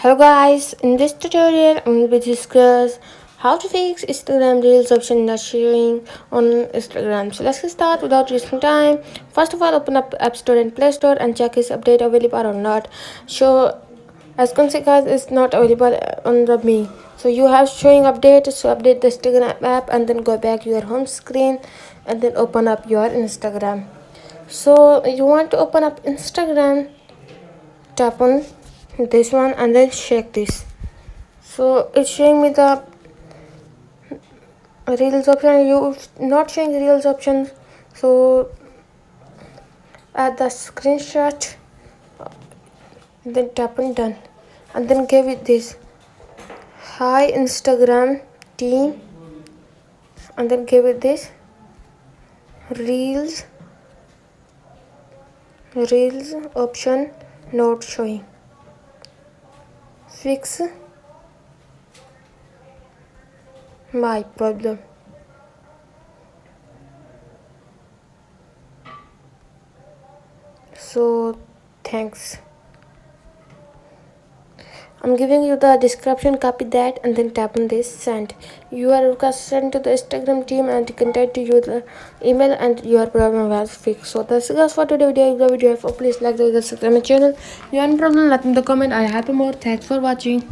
Hello guys, in this tutorial I'm going to discuss how to fix Instagram Reels option not showing on Instagram. So let's get started without wasting time. First of all, open up App Store and Play Store and check is update available or not. So as you can see guys, it's not available on the me. So you have showing update, so update the Instagram app and then go back to your home screen and then open up your Instagram. So you want to open up Instagram, tap on this one and then check this. So it's showing me the reels option. You not showing reels option, so add the screenshot and then tap on done and then give it this hi Instagram team and then give it this reels option not showing. Fix my problem. So thanks. I'm giving you the description, copy that and then tap on this send. Your request sent to the Instagram team and contact you the email and your problem was fixed. So that's it guys for today video. If the video helpful, please like the subscribe my channel. You have any problem, let me in the comment. I have more. Thanks for watching.